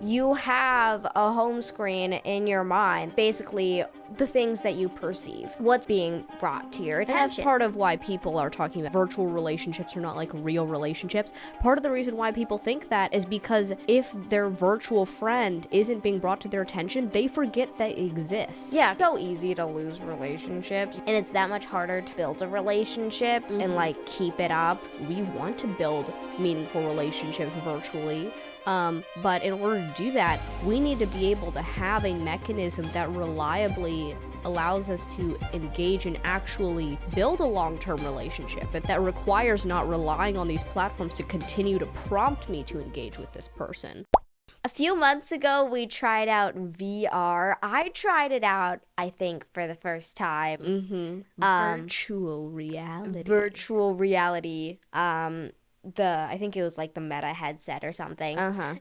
You have a home screen in your mind, basically the things that you perceive, what's being brought to your attention. And that's part of why people are talking about virtual relationships are not like real relationships. Part of the reason why people think that is because if their virtual friend isn't being brought to their attention, they forget they exist. Yeah, it's so easy to lose relationships, and it's that much harder to build a relationship and like keep it up. We want to build meaningful relationships virtually. But in order to do that, we need to be able to have a mechanism that reliably allows us to engage and actually build a long-term relationship, but that requires not relying on these platforms to continue to prompt me to engage with this person. A few months ago, we tried out VR. I tried it out, I think, for the first time. Virtual reality. Virtual reality. I think it was like the Meta headset or something.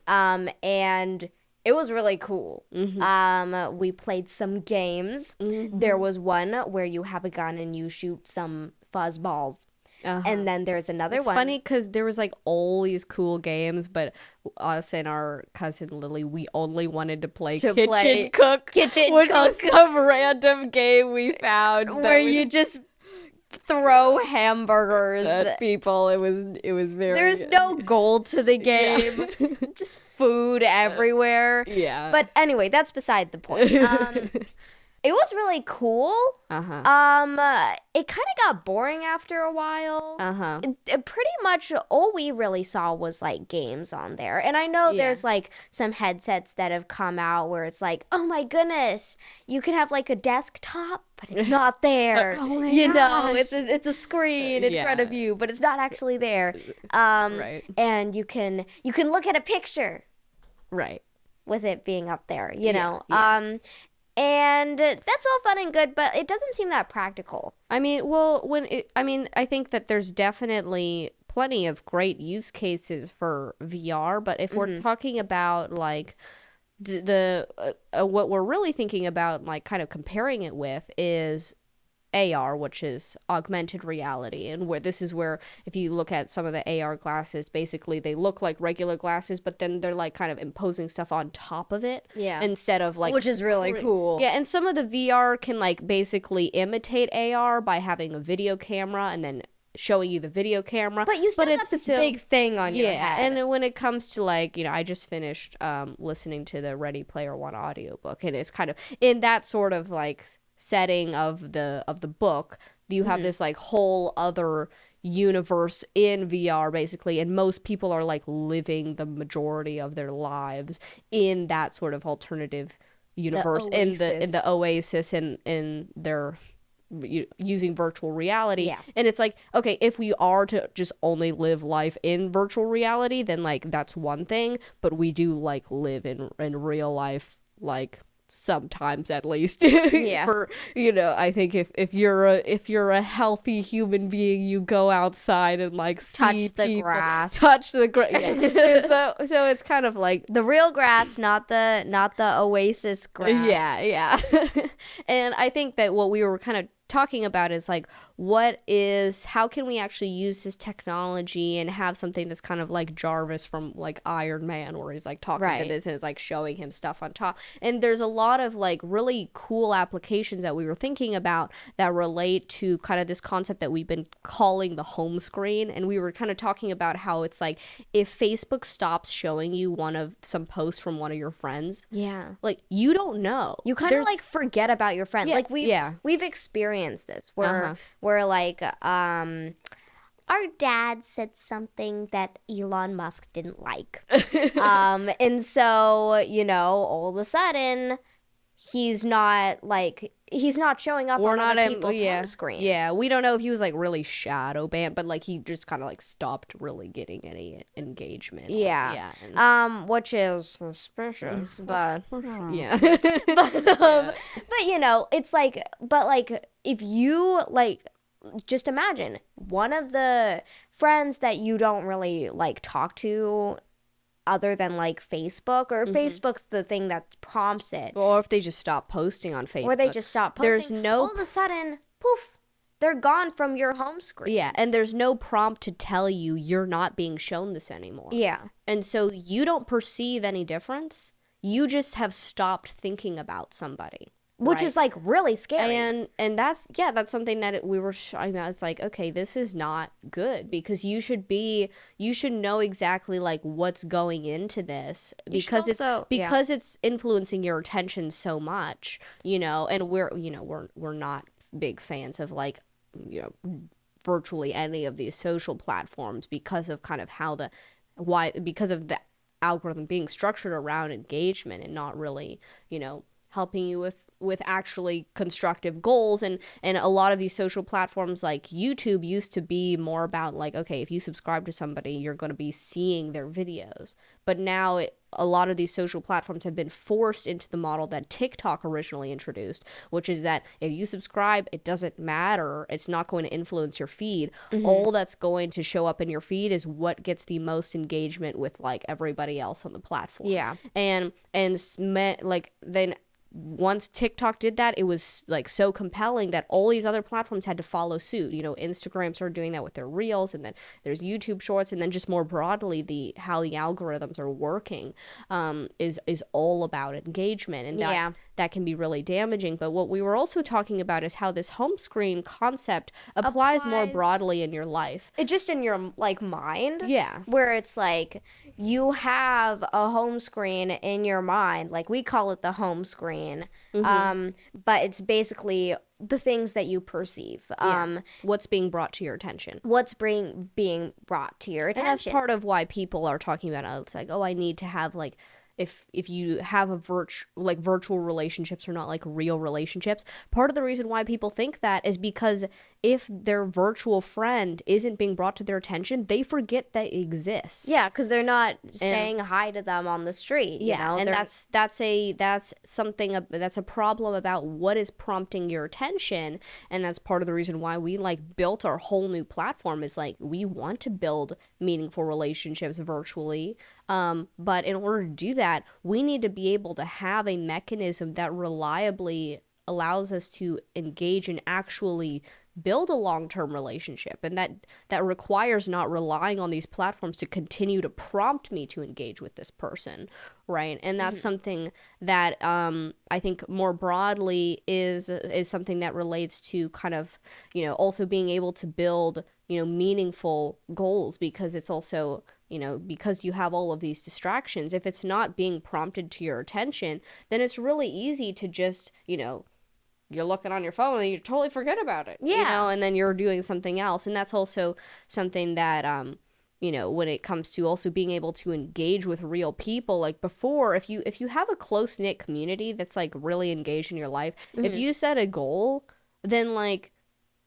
And it was really cool. We played some games. There was one where you have a gun and you shoot some fuzz balls. And then there's another It's one. funny because there was like all these cool games, but us and our cousin Lily, we only wanted to play Kitchen Cook, which was some random game we found where you just throw hamburgers at people. It was very. There's no goal to the game. Just food everywhere. Yeah. But anyway, that's beside the point. It was really cool. It kind of got boring after a while. Pretty much all we really saw was like games on there. And I know there's like some headsets that have come out where it's like, oh my goodness, you can have like a desktop, but it's not there. You know, it's a screen in front of you, but it's not actually there. And you can look at a picture. Right. With it being up there, you know. And that's all fun and good, but it doesn't seem that practical. I mean, well, I think that there's definitely plenty of great use cases for VR, but if we're talking about like the what we're really thinking about, like kind of comparing it with is AR, which is augmented reality, and where this is where if you look at some of the AR glasses, basically they look like regular glasses, but then they're like kind of imposing stuff on top of it, instead of like, which is really cool. Yeah, and some of the VR can like basically imitate AR by having a video camera and then showing you the video camera, but you still got this big thing on your head. And when it comes to like, you know, I just finished listening to the Ready Player One audiobook, and it's kind of in that sort of like setting of the book. You have this like whole other universe in VR basically, and most people are like living the majority of their lives in that sort of alternative universe, in the Oasis, and in their using virtual reality. And it's like, okay, if we are to just only live life in virtual reality, then like that's one thing, but we do like live in real life, like sometimes at least. For, you know, I think if you're a healthy human being, you go outside and like see touch the people, grass. So it's kind of like the real grass, not the Oasis grass. And I think that what we were kind of talking about is like, how can we actually use this technology and have something that's kind of like Jarvis from like Iron Man, where he's like talking to this and it's like showing him stuff on top. And there's a lot of like really cool applications that we were thinking about that relate to kind of this concept that we've been calling the home screen. And we were kind of talking about how it's like, if Facebook stops showing you some post from one of your friends, like you don't know, you kind of like forget about your friend. Like we've experienced this where like our dad said something that Elon Musk didn't like. And so, you know, all of a sudden he's not showing up on other people's home screens. Yeah, we don't know if he was like really shadow banned, but like he just kind of like stopped really getting any engagement. Which is suspicious, but but you know, it's like, but like if you like, just imagine one of the friends that you don't really like talk to other than like Facebook, or Facebook's the thing that prompts it. Or if they just stop posting on Facebook. Or they just stop posting. All of a sudden, poof, they're gone from your home screen. Yeah, and there's no prompt to tell you you're not being shown this anymore. Yeah. And so you don't perceive any difference. You just have stopped thinking about somebody. Which is like really scary. And that's something that we were it's like, okay, this is not good, because you should know exactly like what's going into this, because it's influencing your attention so much, and we're not big fans of like, virtually any of these social platforms, because of kind of because of the algorithm being structured around engagement and not really, helping you with actually constructive goals. And a lot of these social platforms like YouTube used to be more about like, okay, if you subscribe to somebody, you're going to be seeing their videos. But now a lot of these social platforms have been forced into the model that TikTok originally introduced, which is that if you subscribe, it doesn't matter. It's not going to influence your feed. Mm-hmm. All that's going to show up in your feed is what gets the most engagement with like everybody else on the platform. Yeah. And like then once TikTok did that, it was like so compelling that all these other platforms had to follow suit. Instagram started doing that with their reels, and then there's YouTube Shorts, and then just more broadly, how the algorithms are working is all about engagement, and that can be really damaging. But what we were also talking about is how this home screen concept applies more broadly in your life. It's just in your like mind. Yeah. Where it's like you have a home screen in your mind, like we call it the home screen. Mm-hmm. But it's basically the things that you perceive. What's being brought to your attention. What's being brought to your attention. And that's part of why people are talking about it. It's like, oh, I need to have like, if you have a virtual relationships are not like real relationships. Part of the reason why people think that is because if their virtual friend isn't being brought to their attention, they forget they exist. Yeah, because they're not saying hi to them on the street. And that's a problem about what is prompting your attention, and that's part of the reason why we like built our whole new platform. Is like we want to build meaningful relationships virtually. But in order to do that, we need to be able to have a mechanism that reliably allows us to engage and actually build a long-term relationship, and that requires not relying on these platforms to continue to prompt me to engage with this person, right? And that's something that I think more broadly is something that relates to kind of also being able to build meaningful goals, because it's also because you have all of these distractions. If it's not being prompted to your attention, then it's really easy to just you're looking on your phone and you totally forget about it. And then you're doing something else. And that's also something that when it comes to also being able to engage with real people, like before, if you have a close-knit community that's like really engaged in your life, if you set a goal, then like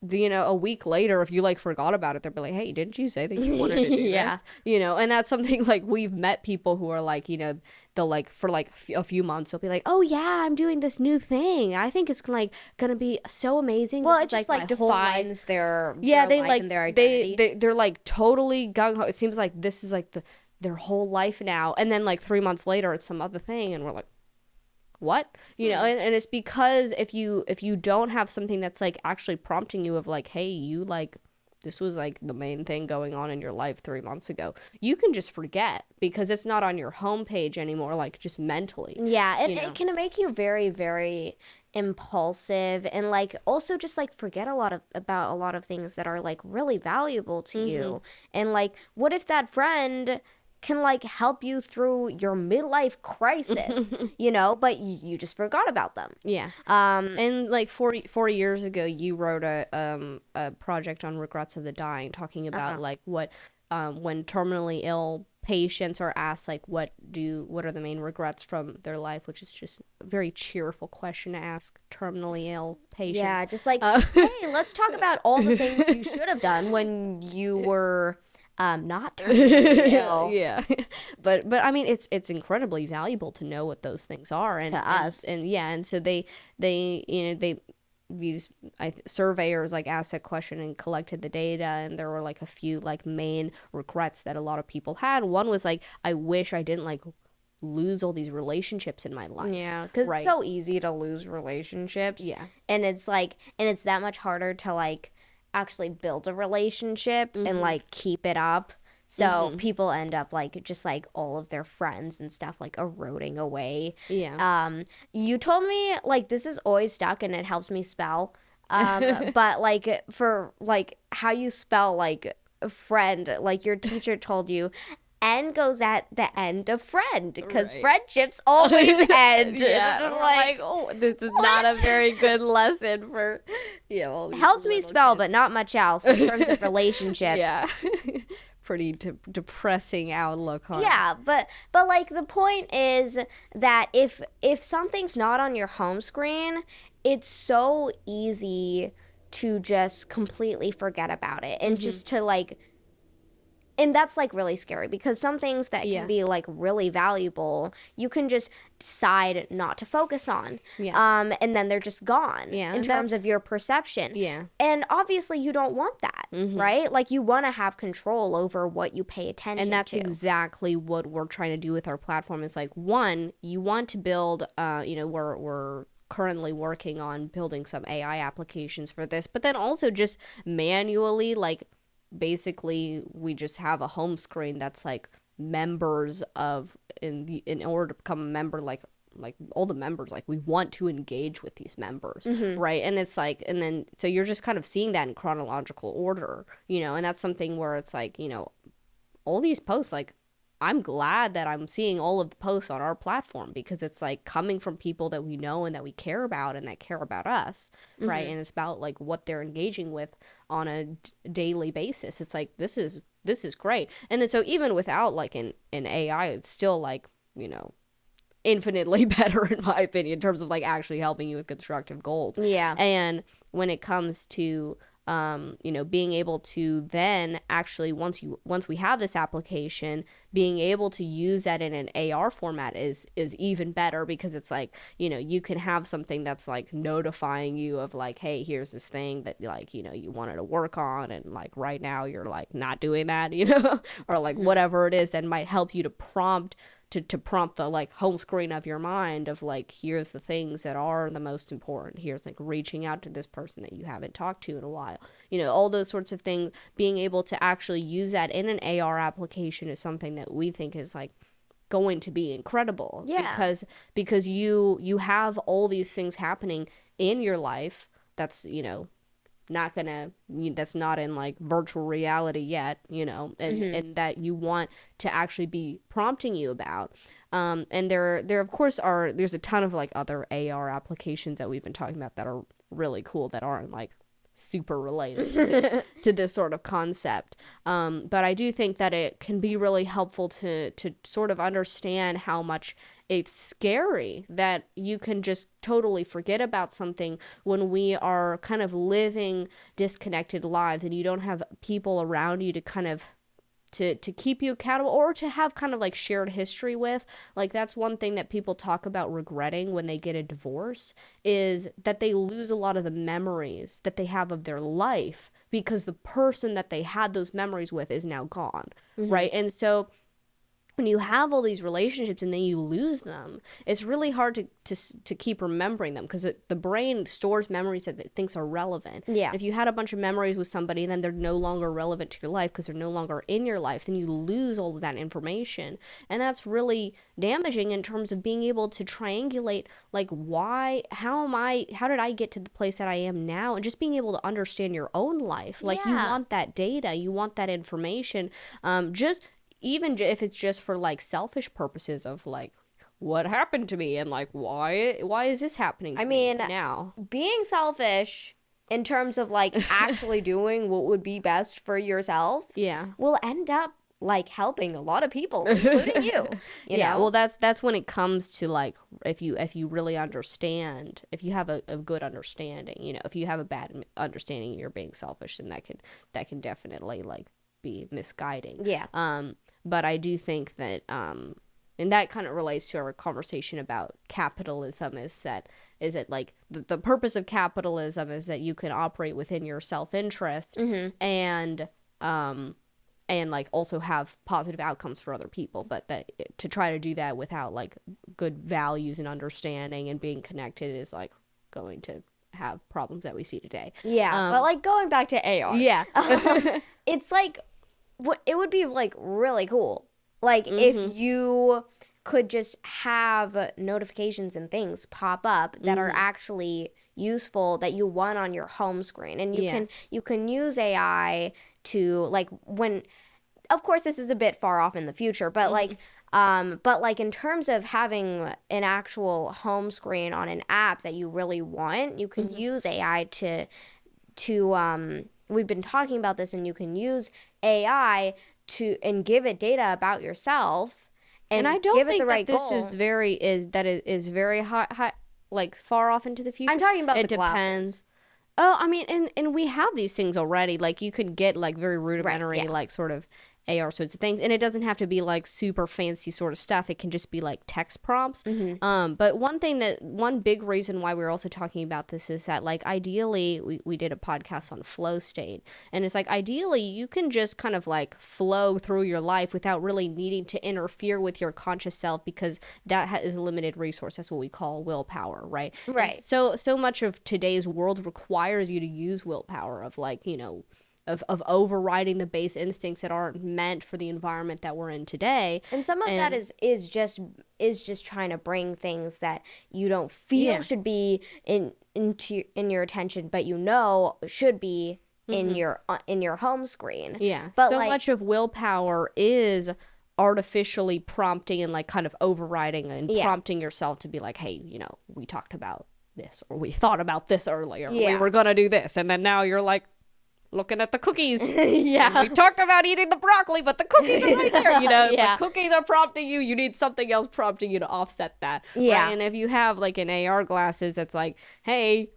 a week later, if you like forgot about it, they'll be like, hey, didn't you say that you wanted to do this? And that's something like we've met people who are like, they'll like for like a few months they'll be like, oh yeah, I'm doing this new thing, I think it's like gonna be so amazing. Well, it just like defines their life and their identity. They're like totally gung-ho. It seems like this is like their whole life now, and then like 3 months later it's some other thing, and we're like, what? And it's because if you don't have something that's like actually prompting you of like, hey, you like, this was like the main thing going on in your life 3 months ago, you can just forget because it's not on your homepage anymore, like just mentally. It can make you very, very impulsive, and like also just like forget about a lot of things that are like really valuable to you. And like, what if that friend can like help you through your midlife crisis, but you just forgot about them. And like 40 years ago, you wrote a project on regrets of the dying, talking about like what when terminally ill patients are asked like what are the main regrets from their life, which is just a very cheerful question to ask terminally ill patients. Just like, hey, let's talk about all the things you should have done when you were not terminally ill. But I mean, it's incredibly valuable to know what those things are, and to us, and so these surveyors like asked that question and collected the data, and there were like a few like main regrets that a lot of people had. One was like, I wish I didn't like lose all these relationships in my life. Because it's so easy to lose relationships. And it's like, and it's that much harder to like actually build a relationship and like keep it up. So people end up like just like all of their friends and stuff like eroding away. Yeah. You told me like this is always stuck and it helps me spell. But like for like how you spell like a friend, like your teacher told you N goes at the end of friend because friendships always end. Yeah, like, oh, this is not a very good lesson for, all these helps me little spell, kids. but not much else in terms of relationships. Yeah. Pretty depressing outlook, huh? Yeah, but like the point is that if something's not on your home screen, it's so easy to just completely forget about it and just to like, and that's like really scary because some things that can be like really valuable, you can just decide not to focus on. And then they're just gone in terms of your perception. And obviously you don't want that, right? Like you want to have control over what you pay attention to. And that's exactly what we're trying to do with our platform. Is like, one, you want to build, we're currently working on building some AI applications for this, but then also just manually, like, basically we just have a home screen that's like members of in order to become a member, like all the members, like we want to engage with these members, right? And it's like, and then so you're just kind of seeing that in chronological order, and that's something where it's like, all these posts, like I'm glad that I'm seeing all of the posts on our platform because it's like coming from people that we know and that we care about and that care about us, right? And it's about like what they're engaging with on a daily basis. It's like this is great. And then so even without like an AI, it's still like, infinitely better in my opinion in terms of like actually helping you with constructive goals. And when it comes to being able to then actually once we have this application, being able to use that in an AR format is even better because it's like, you can have something that's like notifying you of like, hey, here's this thing that like, you wanted to work on and like right now you're like not doing that, or like whatever it is that might help you to prompt the like home screen of your mind of like, here's the things that are the most important. Here's like reaching out to this person that you haven't talked to in a while. All those sorts of things, being able to actually use that in an AR application is something that we think is like going to be incredible. Because you have all these things happening in your life that's, that's not in like virtual reality yet, and that you want to actually be prompting you about. And there of course there's a ton of like other AR applications that we've been talking about that are really cool that aren't like super related to this sort of concept. But I do think that it can be really helpful to sort of understand how much it's scary that you can just totally forget about something when we are kind of living disconnected lives and you don't have people around you to kind of to keep you accountable or to have kind of like shared history with. Like that's one thing that people talk about regretting when they get a divorce is that they lose a lot of the memories that they have of their life because the person that they had those memories with is now gone, right? And so when you have all these relationships and then you lose them, it's really hard to keep remembering them because the brain stores memories that it thinks are relevant. If you had a bunch of memories with somebody and then they're no longer relevant to your life because they're no longer in your life, then you lose all of that information. And that's really damaging in terms of being able to triangulate like how did I get to the place that I am now, and just being able to understand your own life. Like you want that data, you want that information, even if it's just for like selfish purposes of like what happened to me and like why is this happening to me now. Being selfish in terms of like actually doing what would be best for yourself will end up like helping a lot of people, including you. You know? Well, that's when it comes to like if you really understand, if you have a good understanding, if you have a bad understanding you're being selfish, then that can definitely like be misguiding. But I do think that and that kind of relates to our conversation about capitalism, is that like the purpose of capitalism is that you can operate within your self-interest and like also have positive outcomes for other people, but that to try to do that without like good values and understanding and being connected is like going to have problems that we see today. Yeah, but like going back to AR. Yeah. It's like it would be like really cool. Like if you could just have notifications and things pop up that are actually useful that you want on your home screen, and you can use AI to like when, of course this is a bit far off in the future, but like in terms of having an actual home screen on an app that you really want, you can use AI to we've been talking about this, and you can use AI to and give it data about yourself and I don't give it think the right that this goal. is very high, like far off into the future. I'm talking about it the depends. glasses. Oh, I mean, and we have these things already. Like you can get like very rudimentary, like sort of AR sorts of things, and it doesn't have to be like super fancy sort of stuff. It can just be like text prompts. But one big reason why we're also talking about this is that like ideally we did a podcast on flow state, and it's like ideally you can just kind of like flow through your life without really needing to interfere with your conscious self, because that is a limited resource. That's what we call willpower, right? Right. And so much of today's world requires you to use willpower of like, of overriding the base instincts that aren't meant for the environment that we're in today. And some of that is just trying to bring things that you don't feel should be in your attention, but should be in your home screen. Yeah. But so like, much of willpower is artificially prompting and like kind of overriding and prompting yourself to be like, hey, we talked about this, or we thought about this earlier. We were gonna do this, and then now you're like looking at the cookies. Yeah. We talked about eating the broccoli, but the cookies are right there. The cookies are prompting you. You need something else prompting you to offset that. Yeah. Right? And if you have like an AR glasses that's like, hey,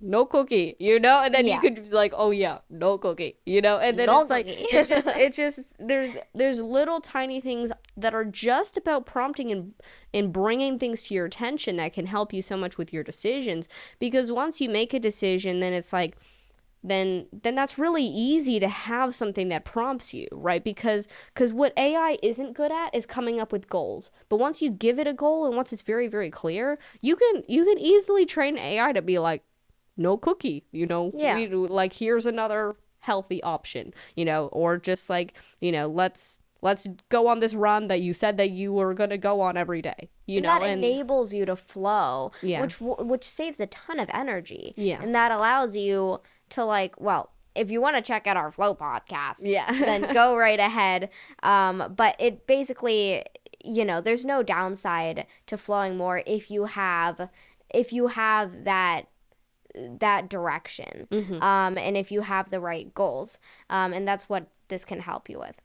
no cookie, and then you could just like, oh yeah, no cookie, and then No it's like, cookie. it's just there's little tiny things that are just about prompting and bringing things to your attention that can help you so much with your decisions, because once you make a decision, then it's like, then that's really easy to have something that prompts you, right? Because what AI isn't good at is coming up with goals. But once you give it a goal, and once it's very, very clear, you can easily train AI to be like, no cookie, like here's another healthy option, or just like, let's go on this run that you said that you were going to go on every day, that enables you to flow, Yeah. which saves a ton of energy. Yeah. And that allows you to like, well, if you want to check out our flow podcast, Yeah. then go right ahead. But it basically, there's no downside to flowing more if you have that direction, and if you have the right goals, and that's what this can help you with.